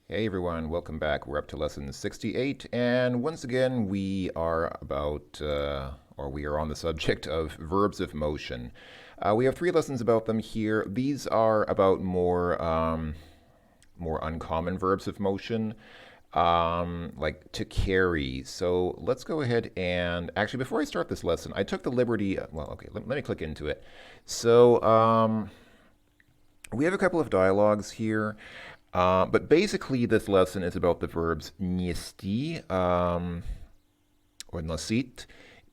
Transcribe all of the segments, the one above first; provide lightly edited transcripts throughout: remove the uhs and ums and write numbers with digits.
Hey everyone, welcome back. We're up to lesson 68, and once again we are we are on the subject of verbs of motion. We have three lessons about them here. These are about more uncommon verbs of motion, like to carry. So let's go ahead and actually, before I start this lesson, I took the liberty. Let me click into it. So we have a couple of dialogues here. But basically, this lesson is about the verbs nести, or nosit,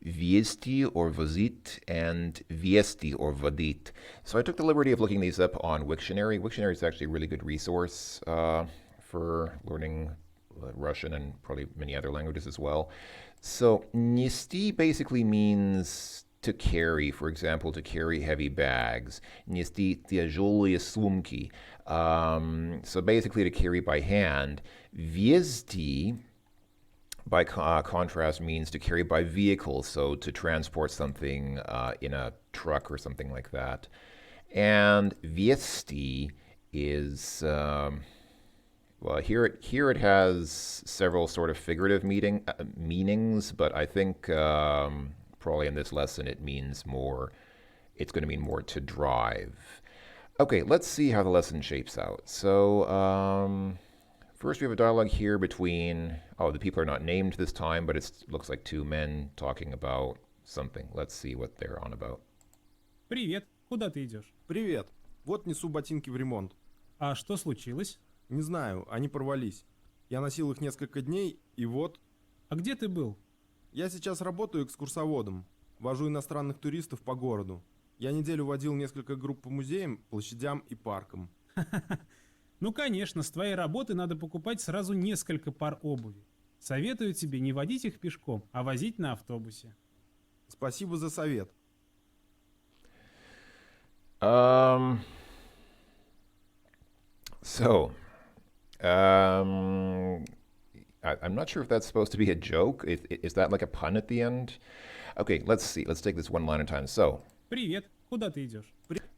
вести or vozit, and viesti or vodit. So I took the liberty of looking these up on Wiktionary. Wiktionary is actually a really good resource for learning Russian and probably many other languages as well. So nести basically means to carry, for example, to carry heavy bags. Нести тяжелые сумки. So basically to carry by hand. Везти, by contrast, means to carry by vehicle, so to transport something in a truck or something like that. And viesti is, here it has several sort of figurative meanings, but I think probably in this lesson it's going to mean more to drive. Okay, let's see how the lesson shapes out. So, first we have a dialogue here between, the people are not named this time, but it looks like two men talking about something. Let's see what they're on about. Привет, куда ты идешь? Привет. Вот несу ботинки в ремонт. А что случилось? Не знаю, они порвались. Я носил их несколько дней, и вот... А где ты был? Я сейчас работаю экскурсоводом. Вожу иностранных туристов по городу. Я неделю водил несколько групп по музеям, площадям и паркам. Ну, конечно, с твоей работы надо покупать сразу несколько пар обуви. Советую тебе не водить их пешком, а возить на автобусе. Спасибо за совет. So, I'm not sure if that's supposed to be a joke. Is that like a pun at the end? Okay, let's see. Let's take this one line at a time. So, Привет, куда ты идешь?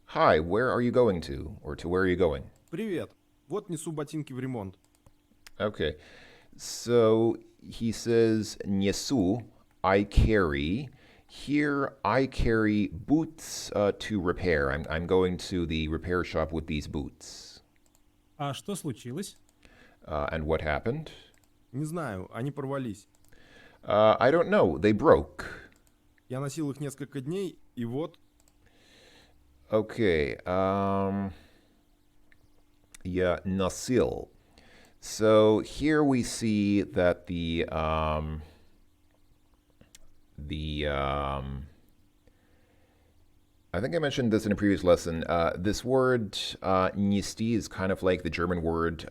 hi, where are you going to? Or to where are you going? Привет. Вот несу ботинки в ремонт. Okay, so he says, несу, I carry. Here, I carry boots to repair. I'm going to the repair shop with these boots. А что случилось? And what happened? Не знаю, они порвались. I don't know. They broke. Я носил их несколько дней, и вот... Okay. Yeah, носил. So here we see that I think I mentioned this in a previous lesson. This word nести is kind of like the German word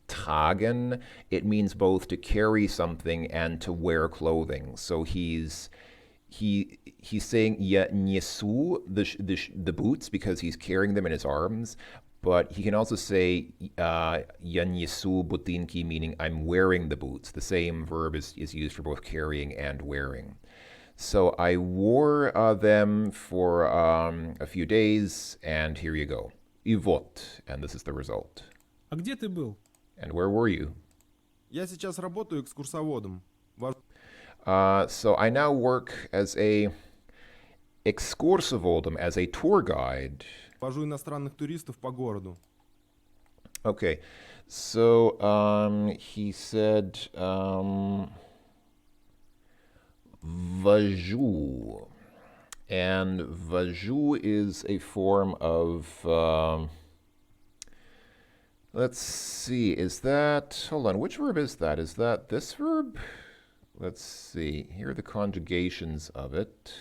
tragen. It means both to carry something and to wear clothing. So he's saying я несу the boots because he's carrying them in his arms. But he can also say я несу ботинки, meaning I'm wearing the boots. The same verb is used for both carrying and wearing. So I wore them for a few days, and here you go. И вот, and this is the result. А где ты был? And where were you? Я сейчас работаю экскурсоводом. So I now work as a excursivodom, as a tour guide. Вожу иностранных туристов по городу. Okay, so he said vaju, and vaju is a form of let's see, hold on, which verb is that? Is that this verb? Let's see, here are the conjugations of it.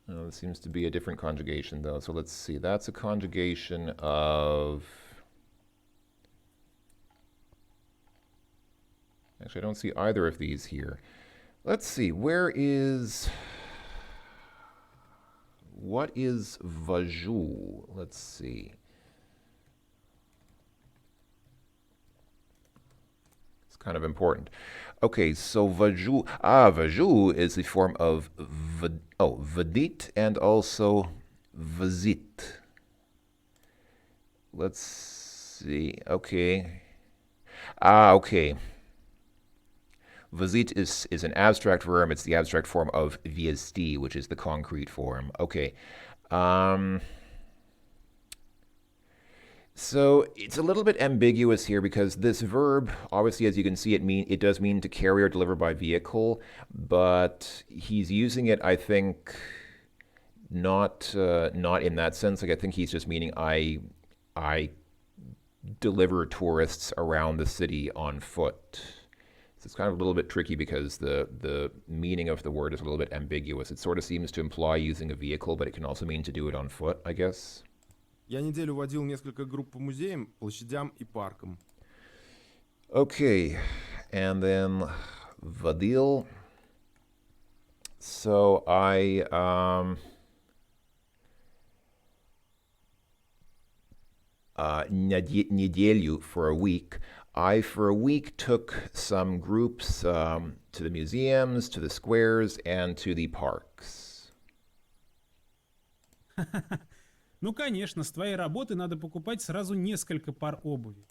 Oh, this seems to be a different conjugation, though. So let's see. That's a conjugation of... Actually, I don't see either of these here. Let's see. What is vaju? Let's see. Kind of important. Okay, so vaju is a form of vadit and also vazit. Let's see. Okay. Ah, okay. Возить is an abstract verb. It's the abstract form of вести, which is the concrete form. Okay. Um, so it's a little bit ambiguous here because this verb, obviously, as you can see, it does mean to carry or deliver by vehicle, but he's using it, I think, not in that sense. Like I think he's just meaning I deliver tourists around the city on foot. So it's kind of a little bit tricky because the meaning of the word is a little bit ambiguous. It sort of seems to imply using a vehicle, but it can also mean to do it on foot, I guess. Я неделю водил несколько групп по музеям, площадям и паркам. Okay, and then Vadil. So I неделю for a week. I for a week took some groups to the museums, to the squares, and to the parks. Ну, конечно, с твоей работы надо покупать сразу несколько пар обуви.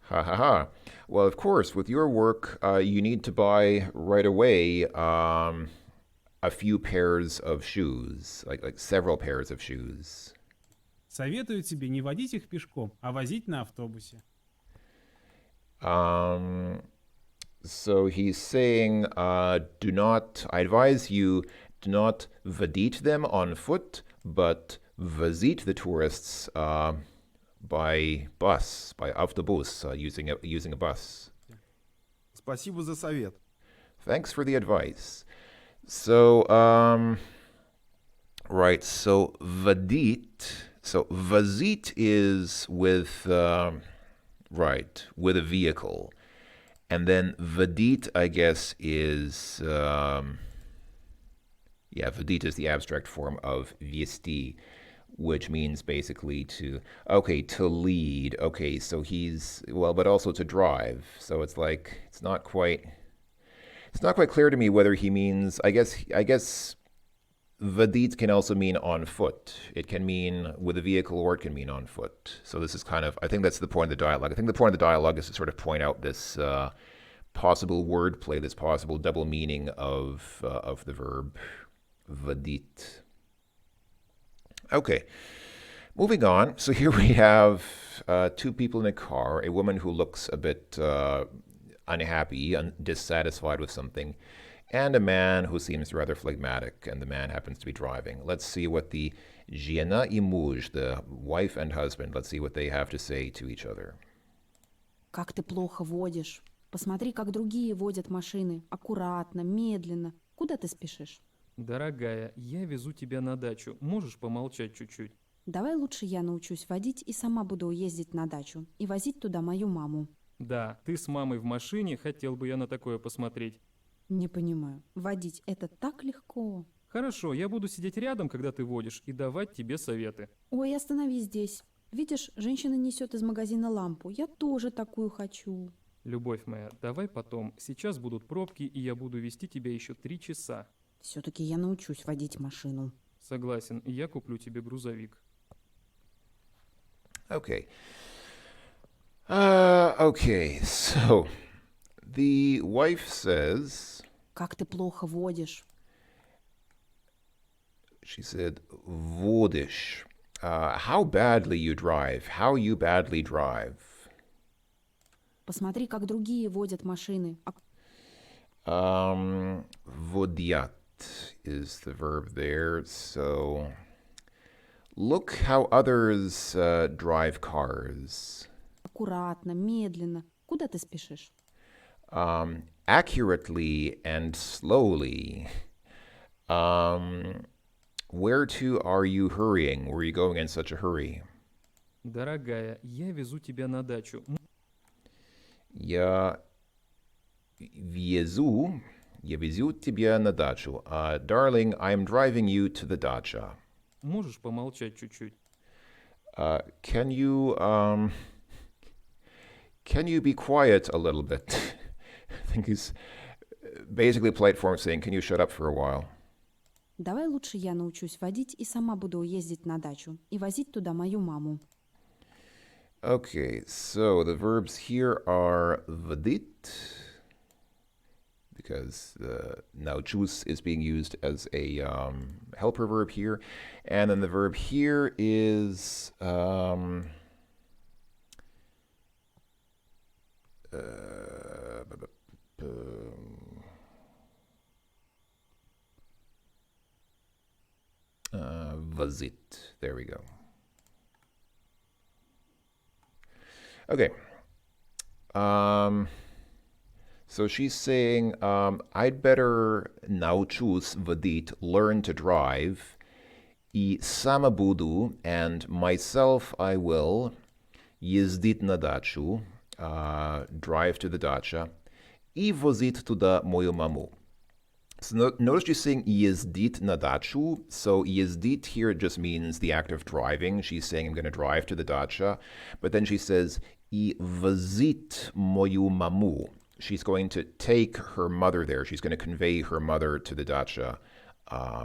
Ha ha ha. Well, of course, with your work, you need to buy right away a few pairs of shoes, like several pairs of shoes. Советую тебе не водить их пешком, а возить на автобусе. So he's saying, I advise you, do not vadit them on foot, but vazit the tourists by bus, by autobus, using a bus. Спасибо за совет. Thanks for the advice. So, right, so vadit, so vazit is with, with a vehicle. And then vadit, I guess, is, vadit is the abstract form of vesti, which means basically to lead. Okay, so but also to drive. So it's like, it's not quite clear to me whether he means, I guess vadit can also mean on foot. It can mean with a vehicle or it can mean on foot. So this is kind of, I think that's the point of the dialogue. I think the point of the dialogue is to sort of point out this possible wordplay, this possible double meaning of the verb vadit. Okay, moving on. So here we have two people in a car, a woman who looks a bit unhappy, dissatisfied with something, and a man who seems rather phlegmatic, and the man happens to be driving. Let's see what the жена и муж, the wife and husband, let's see what they have to say to each other. Как ты плохо водишь. Посмотри, как другие водят машины. Аккуратно, медленно. Куда ты спешишь? Дорогая, я везу тебя на дачу. Можешь помолчать чуть-чуть? Давай лучше я научусь водить и сама буду ездить на дачу. И возить туда мою маму. Да, ты с мамой в машине, хотел бы я на такое посмотреть. Не понимаю. Водить это так легко. Хорошо, я буду сидеть рядом, когда ты водишь, и давать тебе советы. Ой, остановись здесь. Видишь, женщина несет из магазина лампу. Я тоже такую хочу. Любовь моя, давай потом. Сейчас будут пробки, и я буду вести тебя еще 3 часа. Все-таки я научусь водить машину. Согласен, и я куплю тебе грузовик. Okay. Okay, so the wife says, Как ты плохо водишь. she said, водишь. How badly you drive. How you badly drive. Посмотри, как другие водят машины. Водят is the verb there. So look how others drive cars. Аккуратно, медленно. Куда ты спешишь? Accurately and slowly. Where to are you hurrying? Where are you going in such a hurry? Дорогая, я везу тебя на дачу. Я везу тебя на дачу. Darling, I'm driving you to the dacha. Можешь помолчать чуть-чуть? Can you be quiet a little bit? I think he's basically a polite form of saying, can you shut up for a while? Давай лучше я научусь водить и сама буду ездить на дачу. И возить туда мою маму. Okay, so the verbs here are vadit, because naучусь is being used as a helper verb here. And then the verb here is vazit. There we go. Okay. So she's saying, I'd better научусь водить, learn to drive, и сама буду, and myself I will, ездить на дачу, drive to the dacha, и возить туда мою маму. So notice she's saying ездить на дачу. So ездить here just means the act of driving. She's saying I'm going to drive to the dacha. But then she says и возить мою маму. She's going to take her mother there. She's going to convey her mother to the dacha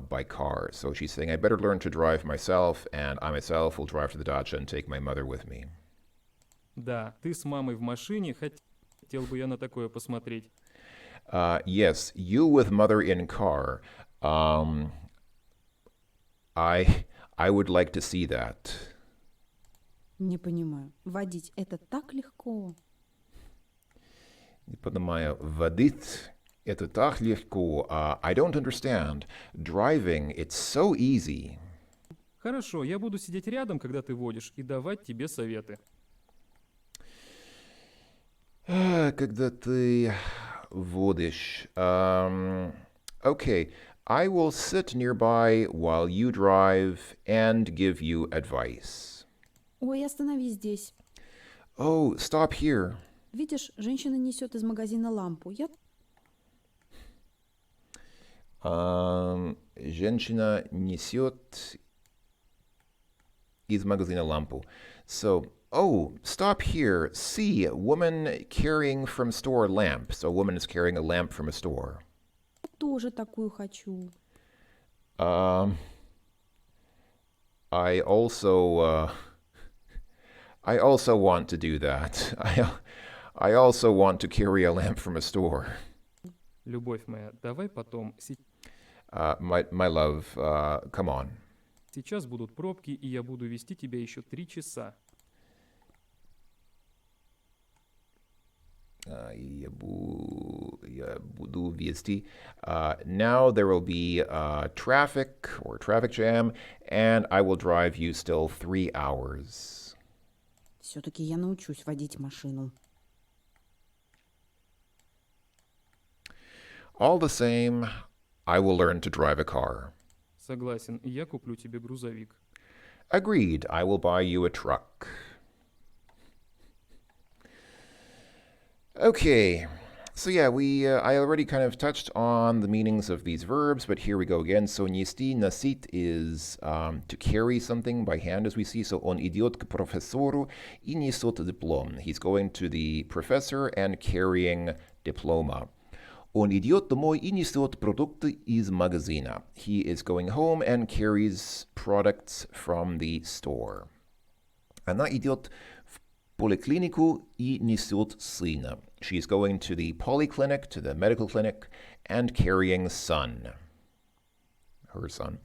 by car. So she's saying I better learn to drive myself, and I myself will drive to the dacha and take my mother with me. Да, ты с мамой в машине, хотел бы я на такое посмотреть. Yes, you with mother in car. I would like to see that. Не понимаю. Водить это так легко. Не понимаю. Водить это так легко. I don't understand. Driving, it's so easy. Хорошо, я буду сидеть рядом, когда ты водишь, и давать тебе советы. Когда ты водишь. Okay, I will sit nearby while you drive and give you advice. Ой, остановись здесь. Oh, stop here. Видишь, женщина несет из магазина лампу. Женщина несет из магазина лампу. So, oh, stop here. See, a woman carrying from store lamp. So a woman is carrying a lamp from a store. Я тоже такую хочу. I also want to do that. I also want to carry a lamp from a store. Любовь моя, давай потом. My love, come on. Сейчас будут пробки, и я буду вести тебя еще 3 часа. Я буду вести. Now there will be traffic or traffic jam, and I will drive you still 3 hours. Все-таки я научусь водить машину. All the same, I will learn to drive a car. Согласен, я куплю тебе грузовик. Agreed, I will buy you a truck. Okay, so yeah, I already kind of touched on the meanings of these verbs, but here we go again. So нести, носить is to carry something by hand, as we see. So он идет к профессору и несет диплом. He's going to the professor and carrying diploma. Он идет домой и несет продукты из магазина. He is going home and carries products from the store. Она идет в поликлинику и несет сына. She's going to the polyclinic, to the medical clinic, and carrying son. Her son.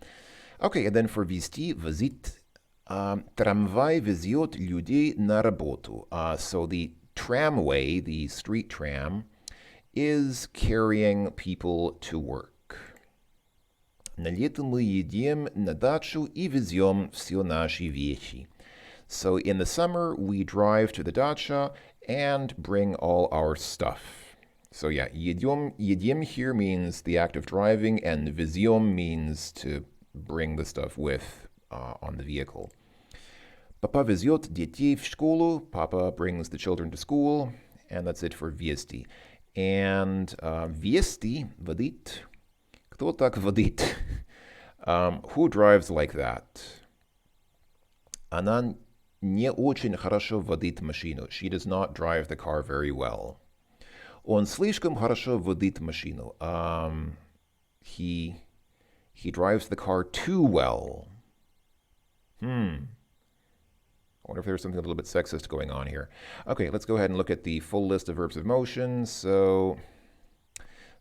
Okay, and then for везти, возить, трамвай везет людей на работу. So the tramway, the street tram, is carrying people to work. На лето мы едем на дачу и везем все наши вещи. So in the summer, we drive to the dacha and bring all our stuff. So yeah, едем here means the act of driving, and везем means to bring the stuff with on the vehicle. Папа везет детей в школу. Papa brings the children to school. And that's it for вести. And вести, водить. Кто так водит? Who drives like that? Она не очень хорошо водит машину. She does not drive the car very well. Он слишком хорошо водит машину. He drives the car too well. I wonder if there's something a little bit sexist going on here. Okay, let's go ahead and look at the full list of verbs of motion. So,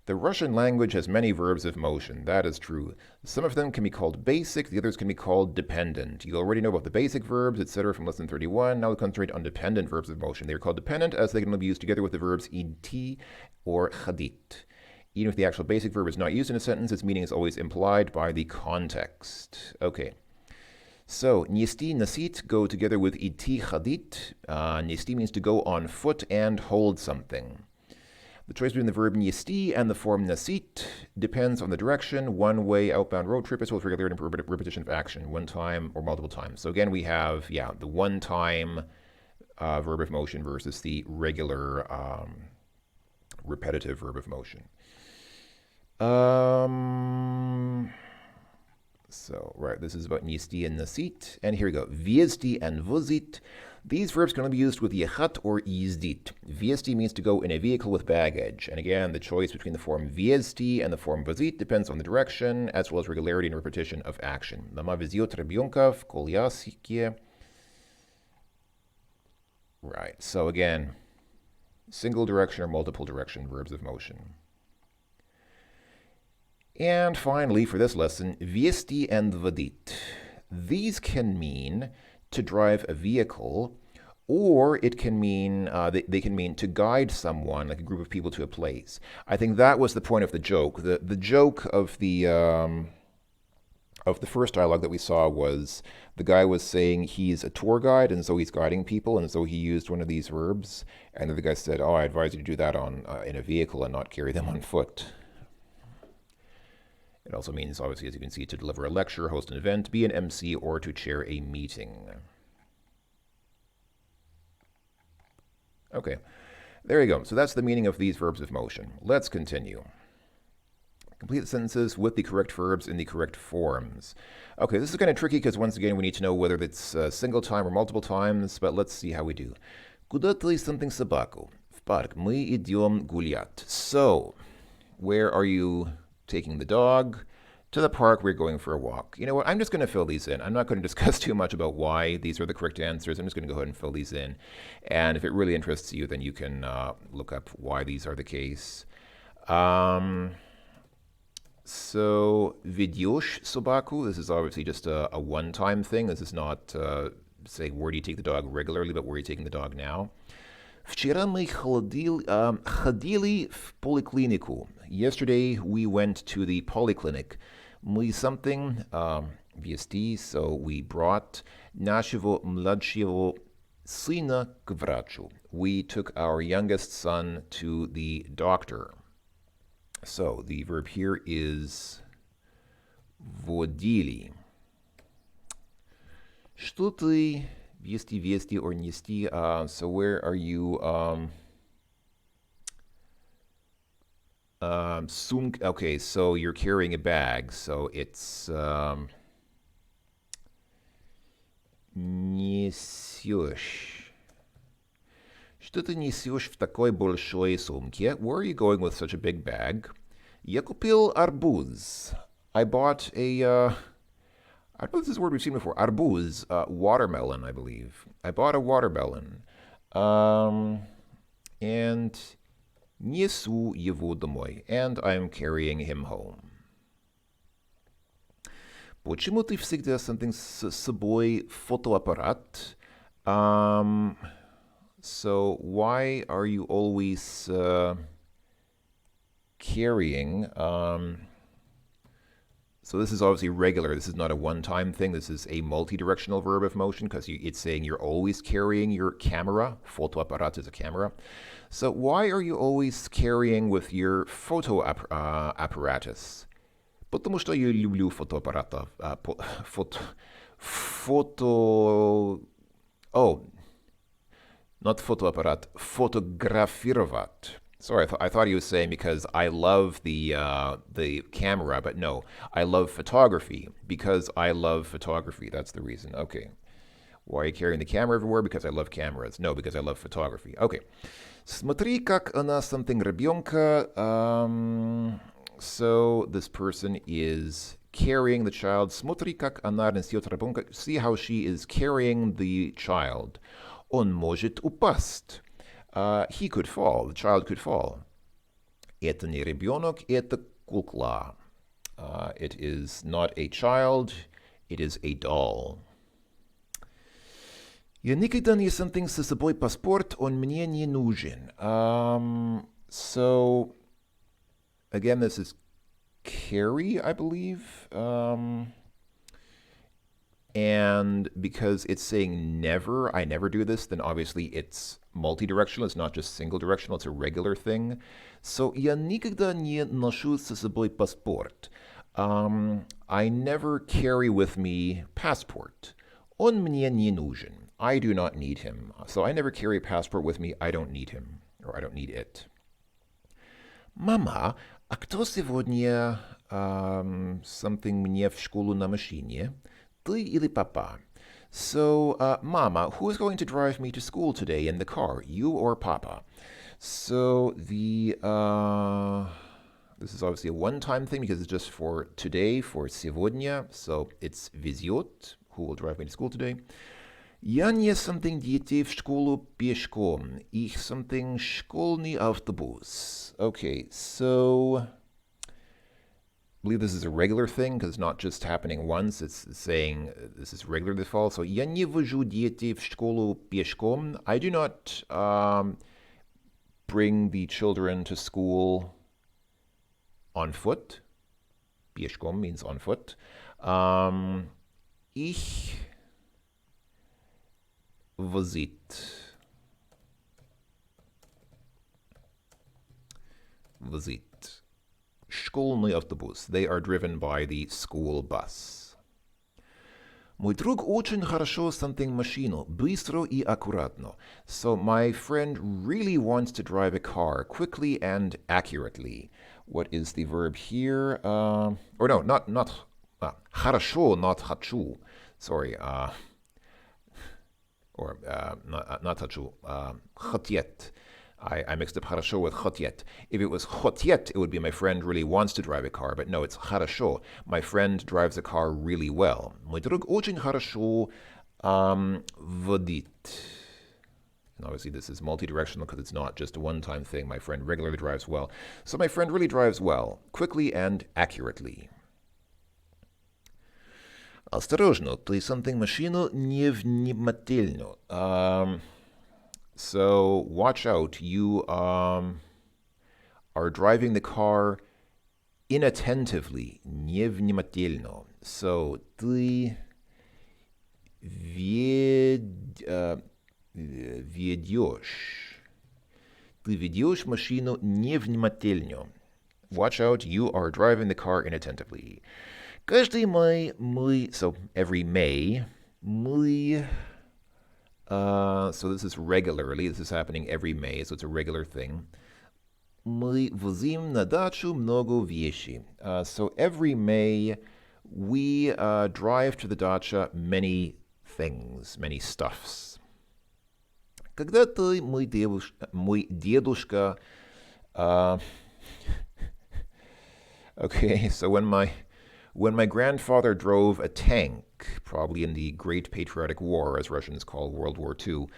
the Russian language has many verbs of motion. That is true. Some of them can be called basic, the others can be called dependent. You already know about the basic verbs, etc. from lesson 31. Now we'll concentrate on dependent verbs of motion. They are called dependent as they can only be used together with the verbs iti or chadit. Even if the actual basic verb is not used in a sentence, its meaning is always implied by the context. Okay. So, nesti, nasit go together with iti chadit. Nesti means to go on foot and hold something. The choice between the verb nesti and the form nasit depends on the direction. One way outbound road trip as well as regularity and repetition of action, one time or multiple times. So again, we have, the one time verb of motion versus the regular repetitive verb of motion. So, right, this is about nesti and nasit. And here we go. Viesti and vozit. These verbs can only be used with yechat or izdit. Viesti means to go in a vehicle with baggage. And again, the choice between the form viesti and the form vozit depends on the direction, as well as regularity and repetition of action. Mama veziot ребенка в коляске. Right, so again, single direction or multiple direction verbs of motion. And finally, for this lesson, viesti and vodit. These can mean to drive a vehicle, or it can mean, they can mean to guide someone, like a group of people to a place. I think that was the point of the joke. The joke of the first dialogue that we saw was the guy was saying he's a tour guide, and so he's guiding people, and so he used one of these verbs, and then the guy said, I advise you to do that in a vehicle and not carry them on foot. It also means, obviously, as you can see, to deliver a lecture, host an event, be an MC, or to chair a meeting. Okay, there you go. So that's the meaning of these verbs of motion. Let's continue. Complete the sentences with the correct verbs in the correct forms. Okay, this is kind of tricky because, once again, we need to know whether it's a single time or multiple times, but let's see how we do. Куда ты something собаку? В парк. Мы идем гулять. So, where are you taking the dog? To the park, we're going for a walk. You know what? I'm just going to fill these in. I'm not going to discuss too much about why these are the correct answers. I'm just going to go ahead and fill these in. And if it really interests you, then you can look up why these are the case. So, ведешь собаку, this is obviously just a one-time thing. This is not saying where do you take the dog regularly, but where are you taking the dog now. Вчера мы ходили в поликлинику. Yesterday we went to the polyclinic. Мы something, вести, so we brought нашего младшего сына к врачу. We took our youngest son to the doctor. So the verb here is водили. Что ты вести or нести? So where are you? Okay, so you're carrying a bag. So it's несешь. Что ты несешь в такой большой сумке? Where are you going with such a big bag? Я купил арбуз. I bought a I don't know if this is a word we've seen before. Arbuz, watermelon, I believe. I bought a watermelon. And несу его домой. And I'm carrying him home. Почему ты всегда something с собой фотоаппарат? So why are you always carrying... So this is obviously regular. This is not a one-time thing. This is a multi-directional verb of motion because it's saying you're always carrying your camera. Fotoapparat is a camera. So why are you always carrying with your photo apparatus? Потому что я люблю фотоаппаратов. Not fotoapparat. Fotografировать. Sorry, I thought he was saying because I love the camera, but no, I love photography because I love photography. That's the reason. Okay. Why are you carrying the camera everywhere? Because I love cameras. No, because I love photography. Okay. Смотри, как она something ребенка. So this person is carrying the child. Смотри, как она несет ребенка. See how she is carrying the child. Он может упасть. He could fall. The child could fall. Это не ребенок, это кукла. It is not a child, it is a doll. Я никогда не something с собой паспорт, он мне не нужен. So, again, this is carry, I believe. And because it's saying never, I never do this, then obviously it's multi-directional. It's not just single directional, it's a regular thing. So, я никогда не ношу с собой паспорт. I never carry with me passport. Он мне не нужен. I do not need him. So I never carry a passport with me. I don't need him. Or I don't need it. Мама, а кто сегодня something мне в школу на машине? Ты или папа? So, Mama, who is going to drive me to school today in the car? You or Papa? So the this is obviously a one-time thing because it's just for today, for сегодня. So it's везет, who will drive me to school today. Я не something детей в школу пешком. Их something школьный автобус. Okay, so I believe this is a regular thing because it's not just happening once. It's saying this is regular this fall. So я не вожу детей в школу пешком. I do not bring the children to school on foot. Пешком means on foot. Ich возит. Школьный автобус. They are driven by the school bus. Мой друг очень хорошо something машину. Быстро и аккуратно. So my friend really wants to drive a car quickly and accurately. What is the verb here? Or no, not хорошо, not хочу. Sorry. Not хочу. хотеть. I mixed up хорошо with хотеть. If it was хотеть, it would be my friend really wants to drive a car, but no, it's хорошо. My friend drives a car really well. Мой друг очень хорошо водит. And obviously this is multi-directional because it's not just a one-time thing. My friend regularly drives well. So my friend really drives well, quickly and accurately. Осторожно, ты something машину невнимательно. So watch out, you are driving the car inattentively, невнимательно. So ты ведешь машину невнимательно. Watch out, you are driving the car inattentively. Каждый май мы, so every May, мы, so this is regularly, this is happening every May, so it's a regular thing. Мы возим на дачу много вещей. So every May, we drive to the dacha many things, many stuffs. Когда-то мой дедушка, okay, so when my grandfather drove a tank, probably in the Great Patriotic War, as Russians call World War II,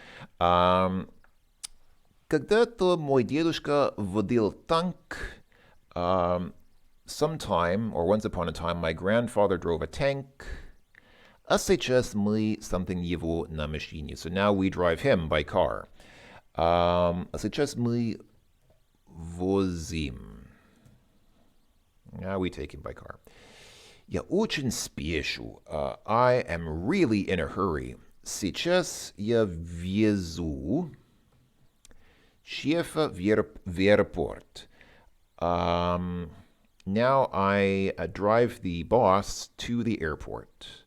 когда-то мой дедушка водил танк. Sometime, or once upon a time, my grandfather drove a tank. А сейчас мы something его на машине. So now we drive him by car. А сейчас мы возим. Now we take him by car. Я очень спешу. I am really in a hurry. Сейчас я везу шефа в аэропорт. Now I drive the boss to the airport.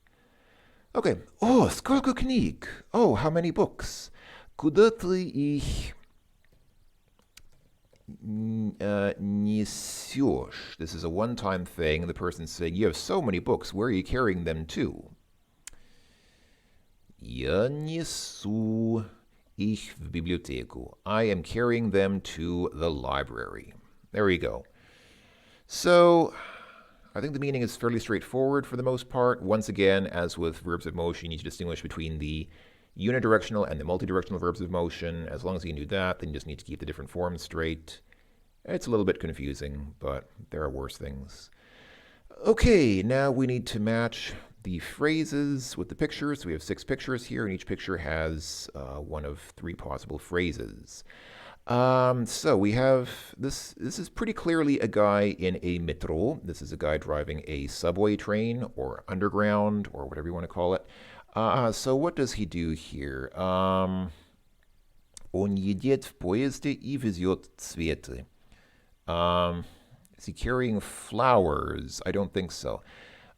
Okay. Oh, сколько книг? Oh, how many books? Куда ты их несешь? This is a one-time thing. The person's saying, you have so many books. Where are you carrying them to? Я несу их в библиотеку. I am carrying them to the library. There we go. So, I think the meaning is fairly straightforward for the most part. Once again, as with verbs of motion, you need to distinguish between the unidirectional and the multidirectional verbs of motion. As long as you knew that, then you just need to keep the different forms straight. It's a little bit confusing, but there are worse things. Okay, now we need to match the phrases with the pictures. So we have 6 pictures here, and each picture has one of 3 possible phrases. So we have this. This is pretty clearly a guy in a metro. This is a guy driving a subway train or underground or whatever you want to call it. So what does he do here? Он едет в поезде и везет цветы. Is he carrying flowers? I don't think so.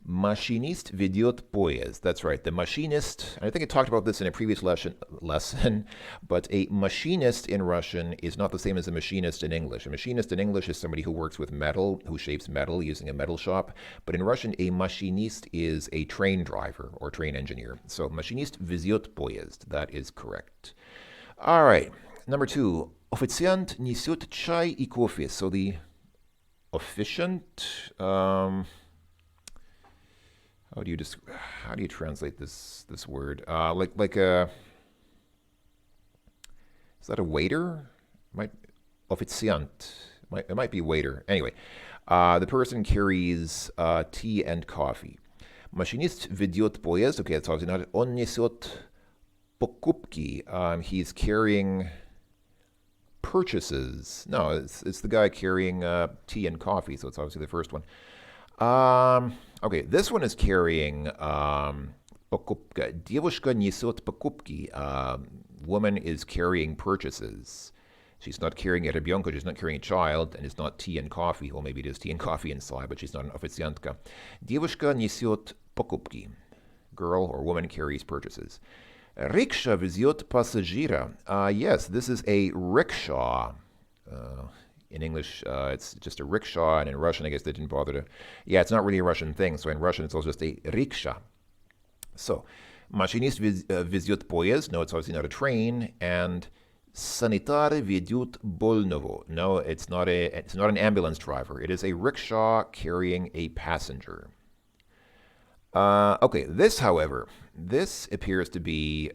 Машинист ведет поезд. That's right. The machinist, I think I talked about this in a previous lesson, but a machinist in Russian is not the same as a machinist in English. A machinist in English is somebody who works with metal, who shapes metal using a metal shop. But in Russian, a machinist is a train driver or train engineer. So machinist везет поезд. That is correct. All right. Number 2. Официант несет чай и кофе. So the officiant, how do you translate this word? Like a, is that a waiter? Officiant. It might be waiter. Anyway, the person carries tea and coffee. Машинист ведет поезд. Okay, that's obviously not. Он несет покупки. He's carrying purchases. No, it's the guy carrying tea and coffee, so it's obviously the first one. Okay, this one is carrying покупка. Девушка несет покупки. Woman is carrying purchases. She's not carrying a ребенка, she's not carrying a child, and it's not tea and coffee. Well, maybe it is tea and coffee inside, but she's not an официантка. Девушка несет покупки. Girl or woman carries purchases. Riksha везет пассажира. Yes, this is a rickshaw. In English, it's just a rickshaw, and in Russian, I guess they didn't bother to. Yeah, it's not really a Russian thing, so in Russian, it's also just a riksha. So, машинист везет поезд. No, it's obviously not a train. And санитары ведут больного. No, it's not an ambulance driver. It is a rickshaw carrying a passenger. Okay, this, however, this appears to be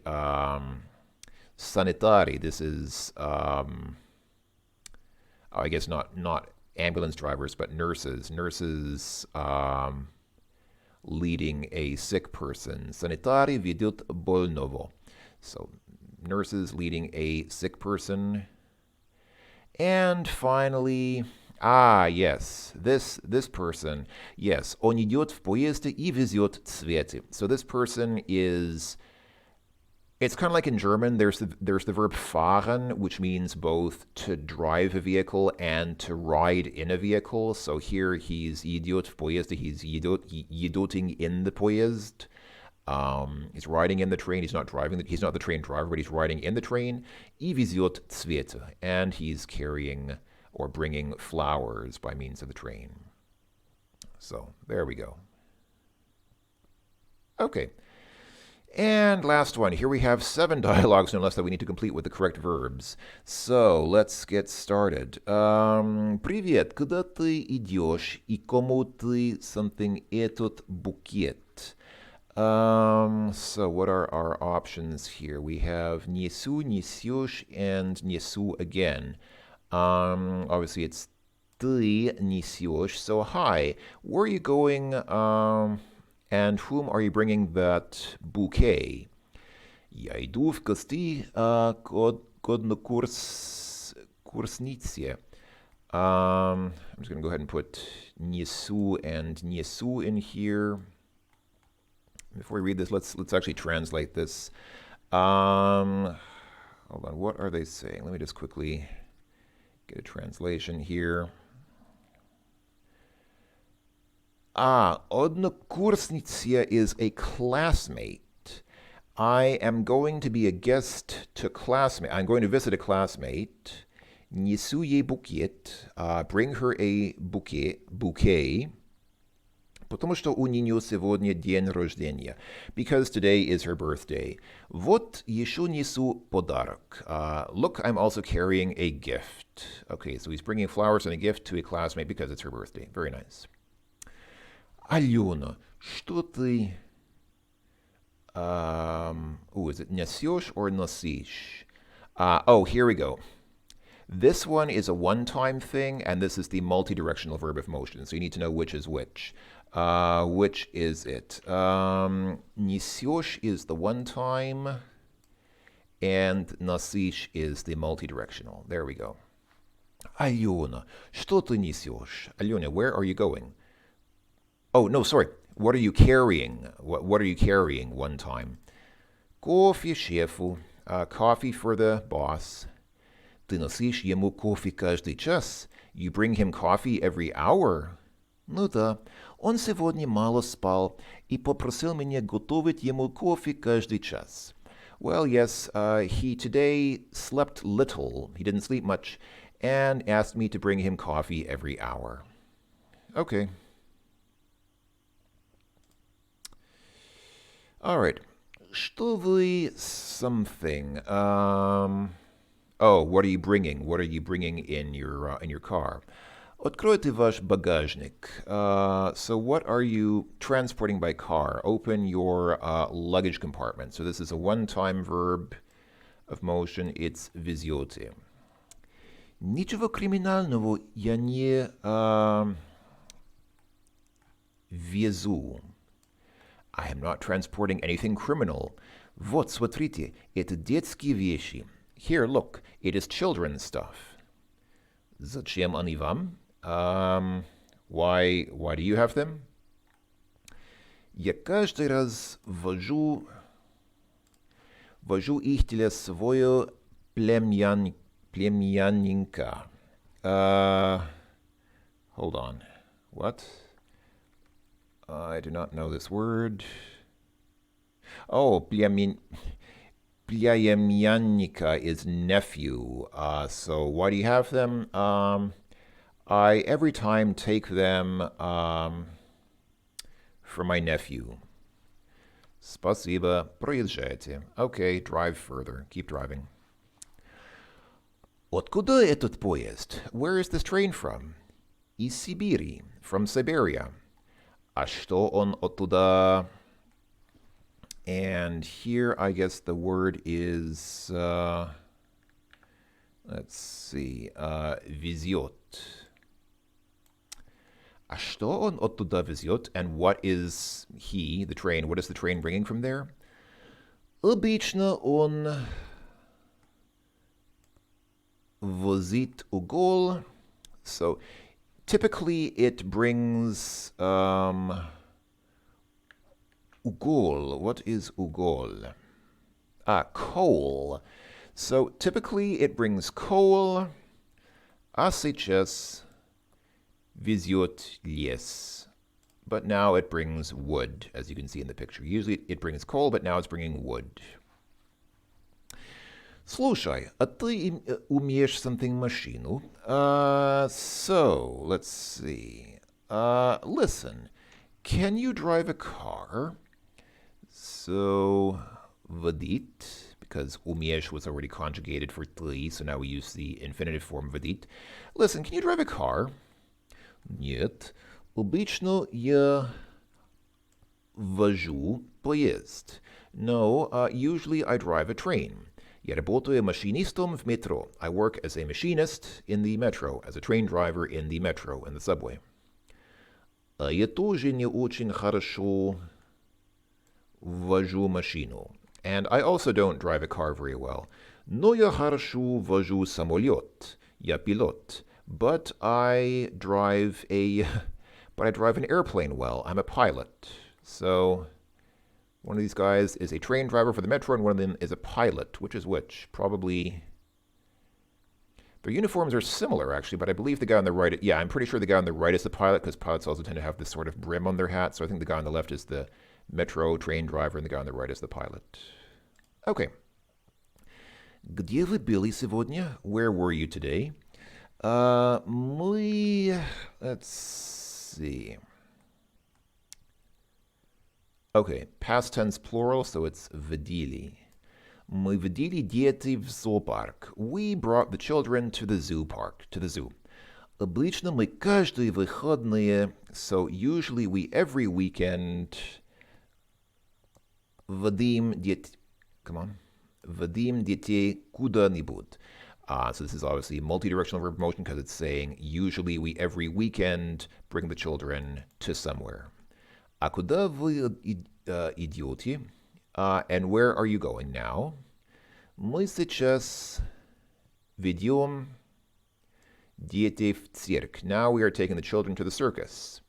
sanitari. This is, I guess not ambulance drivers, but nurses. Nurses leading a sick person. Sanitari ведут больного. So, nurses leading a sick person. And finally, yes, this person, yes, он идет в поезде и везет цветы. So this person is, it's kind of like in German, there's the verb fahren, which means both to drive a vehicle and to ride in a vehicle. So here he's идет в поезде, he's едоting in the поезд. He's riding in the train. He's not the train driver, but he's riding in the train. И везет цветы, and he's carrying or bringing flowers by means of the train. So there we go. Okay. And last one. Here we have 7 dialogues, no less, that we need to complete with the correct verbs. So let's get started. Привет, куда ты идешь и кому ты something этот букет? So what are our options here? We have несу, несешь, and несу again. Obviously it's ты несешь. So hi, where are you going? And whom are you bringing that bouquet? Я иду в гости к однокурснице. I'm just going to go ahead and put несу and несу in here. Before we read this, let's actually translate this. Hold on, what are they saying? Let me just quickly get a translation here. Однокурсница is a classmate. I am going to be a guest to classmate. I'm going to visit a classmate. Несу ей букет. Bring her a bouquet. Потому что у нее сегодня день рождения. Because today is her birthday. Вот еще несу подарок. Look, I'm also carrying a gift. Okay, so he's bringing flowers and a gift to a classmate because it's her birthday. Very nice. Алена, что ты... is it несешь or носишь? Oh, here we go. This one is a one-time thing, and this is the multi-directional verb of motion. So you need to know which is which. Which is it? Несешь is the one-time, and носишь is the multi-directional. There we go. Алена, что ты несешь? Alena, where are you going? Oh, no, sorry. What are you carrying? What are you carrying one time? Кофе шефу. Coffee for the boss. Ты носишь ему кофе каждый час. You bring him coffee every hour. Ну да, он сегодня мало спал и попросил меня готовить ему кофе каждый час. Well, yes, he today slept little. He didn't sleep much, and asked me to bring him coffee every hour. Okay. All right. Что вы something? What are you bringing? What are you bringing in your car? Откройте ваш багажник. So what are you transporting by car? Open your luggage compartment. So this is a one-time verb of motion. It's везете. Ничего криминального я не везу. I am not transporting anything criminal. Вот, смотрите, это детские вещи. Here, look, it is children's stuff. Зачем они вам? Why do you have them? Я каждый раз вожу их для своего племянника. Hold on. What? I do not know this word. Oh, племянника is nephew. So why do you have them? I every time take them for my nephew. Спасибо. Проезжайте. Okay, drive further. Keep driving. Откуда этот поезд? Where is this train from? Из Сибири. From Siberia. А что он оттуда? And here, I guess the word is, let's see, везет. А что он оттуда везет? And what is he, the train, what is the train bringing from there? Обычно он возит уголь. So, typically it brings уголь. What is уголь? Coal. So typically it brings coal. А сейчас везет лес. But now it brings wood, as you can see in the picture. Usually it brings coal, but now it's bringing wood. Слушай, а ты умеешь something машину? So, let's see. Listen, can you drive a car? So, водить, because умеешь was already conjugated for ты, so now we use the infinitive form водить. Listen, can you drive a car? Нет. Обычно я вожу поезд. No, usually I drive a train. Я работаю машинистом в метро. I work as a machinist in the metro, as a train driver in the metro, in the subway. Я тоже не очень хорошо вожу машину. And I also don't drive a car very well. Но я хорошо вожу самолет. Я пилот. But I drive an airplane well. I'm a pilot. So one of these guys is a train driver for the metro, and one of them is a pilot. Which is which? Probably. Their uniforms are similar, actually, but I believe the guy on the right. Yeah, I'm pretty sure the guy on the right is the pilot, because pilots also tend to have this sort of brim on their hat. So I think the guy on the left is the metro train driver, and the guy on the right is the pilot. Okay. Где вы были сегодня? Where were you today? Let's see. Okay, past tense plural, so it's водили. Мы водили детей в зоопарк. We brought the children to the zoo park, to the zoo. Обычно мы каждые выходные, so usually we every weekend водим детей куда-нибудь. So this is obviously multi-directional verb motion because it's saying usually we every weekend bring the children to somewhere. А куда вы идете? And where are you going now? Мы сейчас ведем детей в цирк. Now we are taking the children to the circus.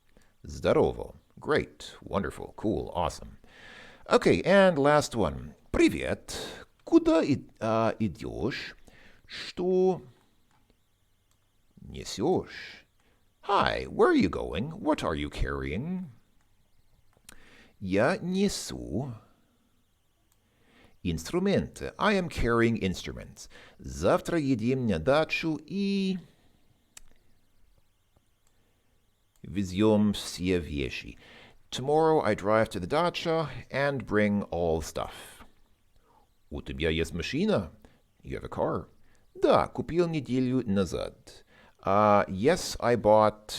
Здорово. Great. Wonderful. Cool. Awesome. Okay, and last one. Привет. Куда идешь? Что несешь? Hi, where are you going? What are you carrying? Я несу инструменты. I am carrying instruments. Завтра едем на дачу и везем все вещи. Tomorrow I drive to the dacha and bring all stuff. У тебя есть машина? You have a car. Да, купил неделю назад. Yes, I bought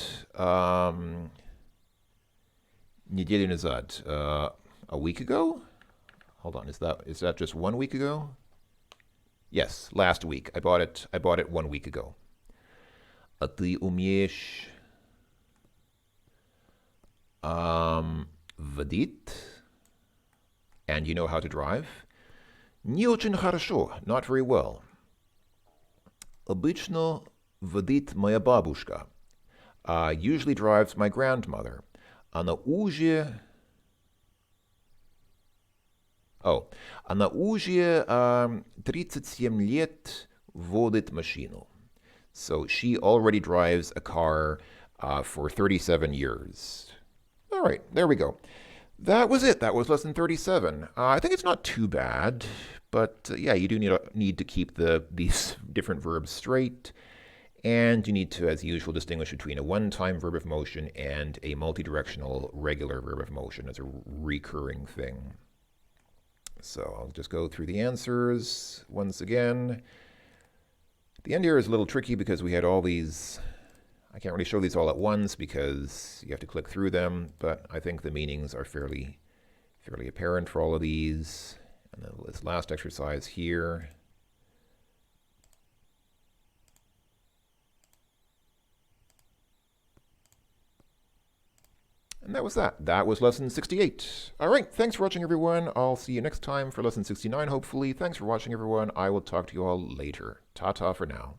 неделю назад. A week ago? Hold on, is that just 1 week ago? Yes, last week. I bought it 1 week ago. А ты умеешь водить? And you know how to drive? Не очень хорошо, not very well. Обычно водит моя бабушка. Usually drives my grandmother. Она уже... она уже 37 лет водит машину. So she already drives a car for 37 years. All right, there we go. That was it. That was lesson 37. I think it's not too bad, but yeah, you do need to keep these different verbs straight, and you need to, as usual, distinguish between a one-time verb of motion and a multi-directional regular verb of motion as a recurring thing. So I'll just go through the answers once again. The end here is a little tricky because we had all these... I can't really show these all at once because you have to click through them, but I think the meanings are fairly apparent for all of these. And then this last exercise here. And that was that. That was lesson 68. All right, thanks for watching, everyone. I'll see you next time for lesson 69, hopefully. Thanks for watching, everyone. I will talk to you all later. Ta-ta for now.